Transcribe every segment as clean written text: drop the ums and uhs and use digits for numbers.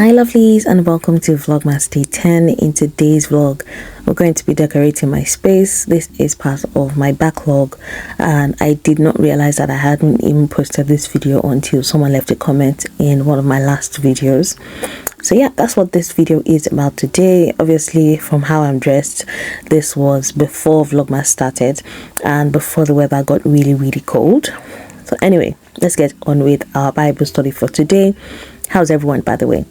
Hi lovelies, and welcome to Vlogmas Day 10. In today's vlog, we're going to be decorating my space. This is part of my backlog, and I did not realize that I hadn't even posted this video until someone left a comment in one of my last videos. So yeah, that's what this video is about today. Obviously, from how I'm dressed, this was before Vlogmas started and before the weather got really cold. So anyway, let's get on with our Bible study for today. How's everyone, by the way?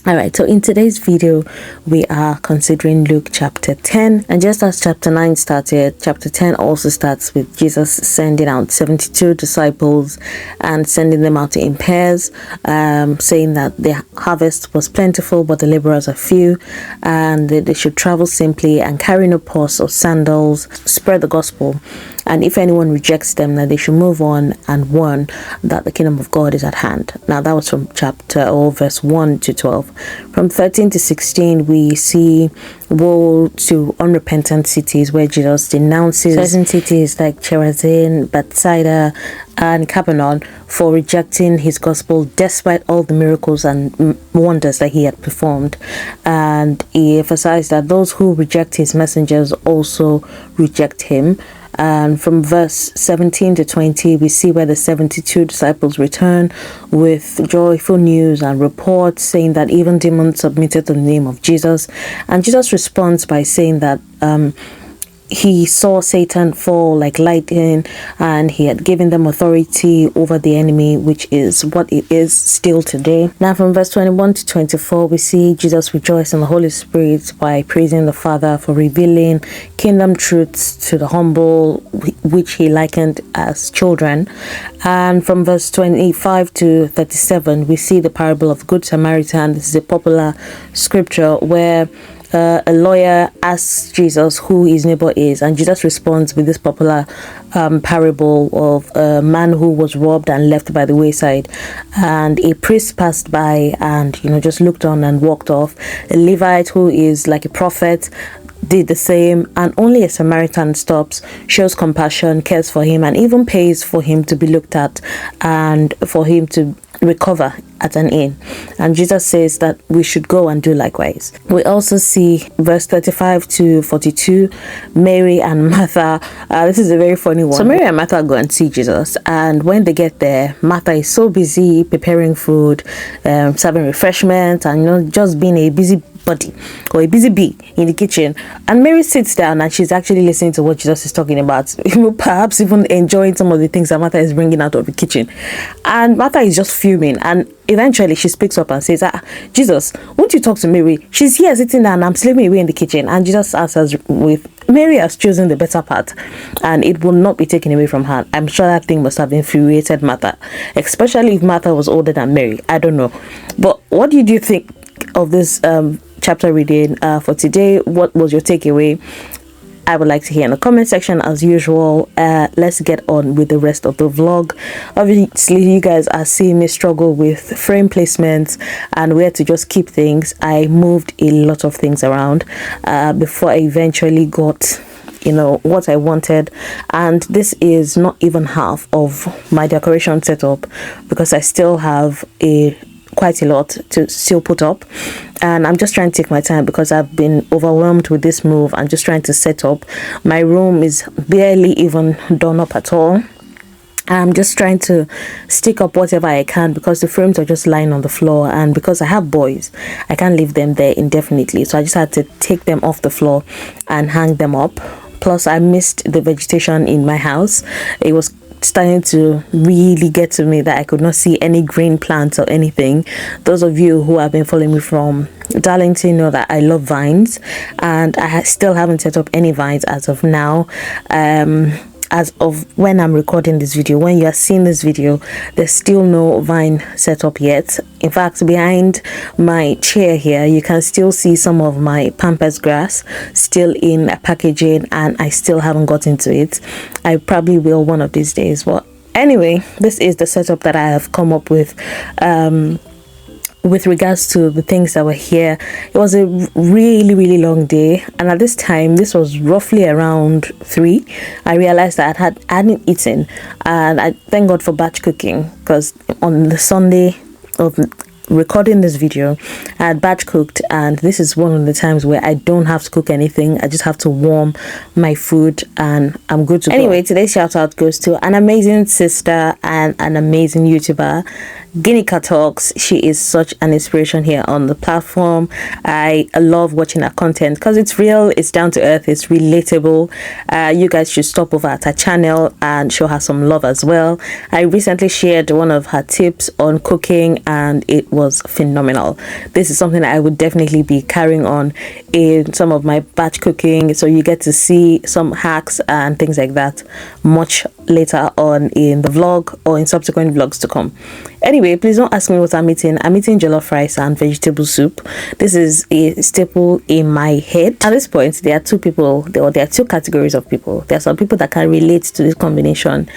Alright, so in today's video, we are considering Luke chapter 10. And just as chapter 9 started, chapter 10 also starts with Jesus sending out 72 disciples and sending them out in pairs, saying that the harvest was plentiful, but the laborers are few, and they should travel simply and carry no purse or sandals, spread the gospel. And if anyone rejects them, then they should move on and warn that the kingdom of God is at hand. Now, that was from verse 1 to 12. From 13 to 16, we see woe to unrepentant cities where Jesus denounces certain cities like Chorazin, Bethsaida, and Capernaum for rejecting his gospel despite all the miracles and wonders that he had performed. And he emphasized that those who reject his messengers also reject him. And from verse 17 to 20, we see where the 72 disciples return with joyful news and reports saying that even demons submitted to the name of Jesus. And Jesus responds by saying that he saw Satan fall like lightning, and he had given them authority over the enemy, which is what it is still today. Now from verse 21 to 24, we see Jesus rejoice in the Holy Spirit by praising the Father for revealing kingdom truths to the humble, which he likened as children. And from verse 25 to 37, we see the parable of Good Samaritan. This is a popular scripture where a lawyer asks Jesus who his neighbor is, and Jesus responds with this popular parable of a man who was robbed and left by the wayside, and a priest passed by and just looked on and walked off. A Levite who is like a prophet did the same, and only a Samaritan stops, shows compassion, cares for him, and even pays for him to be looked at and for him to recover at an inn. And Jesus says that we should go and do likewise. We also see verse 35 to 42, Mary and Martha. This is a very funny one. So Mary and Martha go and see Jesus, and when they get there, Martha is so busy preparing food, serving refreshment, and just being a busy body or a busy bee in the kitchen. And Mary sits down and she's actually listening to what Jesus is talking about, perhaps even enjoying some of the things that Martha is bringing out of the kitchen. And Martha is just fuming, and eventually she speaks up and says, Jesus, won't you talk to Mary? She's here sitting down and I'm slaving away in the kitchen. And Jesus answers with, Mary has chosen the better part, and it will not be taken away from her. I'm sure that thing must have infuriated Martha, especially if Martha was older than Mary. I don't know. But what did you think of this chapter reading for today? What was your takeaway? I would like to hear in the comment section as usual. Let's get on with the rest of the vlog. Obviously, you guys are seeing me struggle with frame placements and where to just keep things. I moved a lot of things around before I eventually got what I wanted. And this is not even half of my decoration setup, because I still have quite a lot to still put up, and I'm just trying to take my time because I've been overwhelmed with this move. I'm just trying to set up. My room is barely even done up at all. I'm just trying to stick up whatever I can because the frames are just lying on the floor, and because I have boys, I can't leave them there indefinitely, so I just had to take them off the floor and hang them up. Plus, I missed the vegetation in my house. It was starting to really get to me that I could not see any green plants or anything. Those of you who have been following me from Darlington know that I love vines, and I still haven't set up any vines as of now. As of when I'm recording this video, when you are seeing this video, there's still no vine set up yet. In fact, behind my chair here, you can still see some of my pampas grass still in packaging, and I still haven't got into it. I probably will one of these days. But anyway, this is the setup that I have come up with regards to the things that were here. It was a really long day, and at this time, this was roughly around 3, I realized that I hadn't eaten, and I thank God for batch cooking, because on the Sunday of recording this video, I had batch cooked, and this is one of the times where I don't have to cook anything. I just have to warm my food and I'm good to go. Anyway, today's shout out goes to an amazing sister and an amazing YouTuber, Guinea Talks. She is such an inspiration here on the platform. I love watching her content because it's real, it's down to earth, it's relatable. You guys should stop over at her channel and show her some love as well. I recently shared one of her tips on cooking and it was phenomenal. This is something I would definitely be carrying on in some of my batch cooking, so you get to see some hacks and things like that much later on in the vlog or in subsequent vlogs to come. Anyway, please don't ask me what I'm eating. I'm eating jollof rice and vegetable soup. This is a staple in my head. At this point, there are two categories of people. There are some people that can relate to this combination,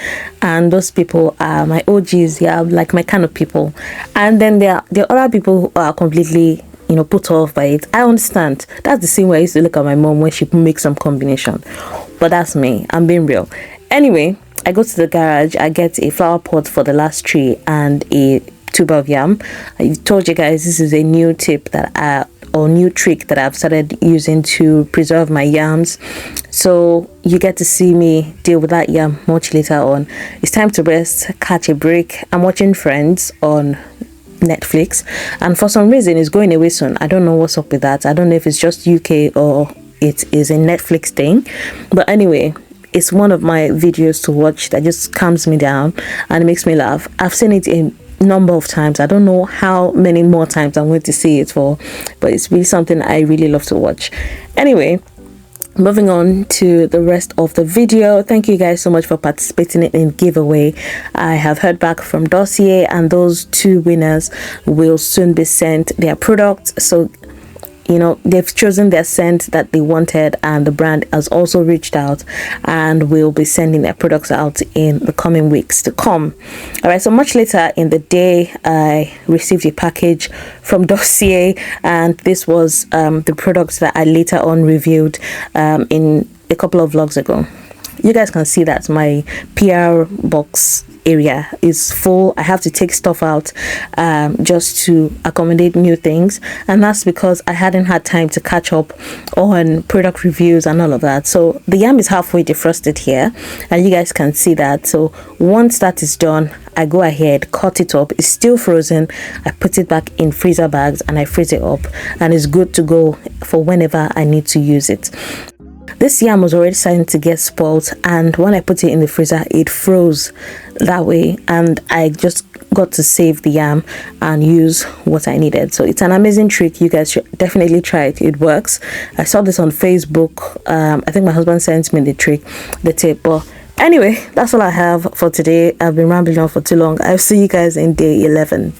and those people are my OGs. Yeah, like my kind of people. And then there are other people who are completely, you know, put off by it. I understand. That's the same way I used to look at my mom when she makes some combination. But that's me. I'm being real. Anyway, I go to the garage, I get a flower pot for the last tree and a tube of yam. I told you guys this is a new tip or new trick that I've started using to preserve my yams. So you get to see me deal with that yam much later on. It's time to rest, catch a break. I'm watching Friends on Netflix, and for some reason it's going away soon. I don't know what's up with that. I don't know if it's just UK or it is a Netflix thing, but anyway, it's one of my videos to watch that just calms me down and it makes me laugh. I've seen it a number of times. I don't know how many more times I'm going to see it for, but it's really something I really love to watch. Anyway, moving on to the rest of the video. Thank you guys so much for participating in giveaway. I have heard back from Dossier, and those two winners will soon be sent their products. So you know, they've chosen their scent that they wanted, and the brand has also reached out and will be sending their products out in the coming weeks to come. All right, so much later in the day, I received a package from Dossier, and this was the products that I later on reviewed in a couple of vlogs ago. You guys can see that my PR box area is full. I have to take stuff out just to accommodate new things, and that's because I hadn't had time to catch up on product reviews and all of that. So the yam is halfway defrosted here, and you guys can see that. So once that is done, I go ahead, cut it up. It's still frozen. I put it back in freezer bags and I freeze it up, and it's good to go for whenever I need to use it. This yam was already starting to get spoiled, and when I put it in the freezer, it froze that way, and I just got to save the yam and use what I needed. So it's an amazing trick. You guys should definitely try it. It works. I saw this on Facebook. I think my husband sent me the tip. But anyway, that's all I have for today. I've been rambling on for too long. I'll see you guys in day 11.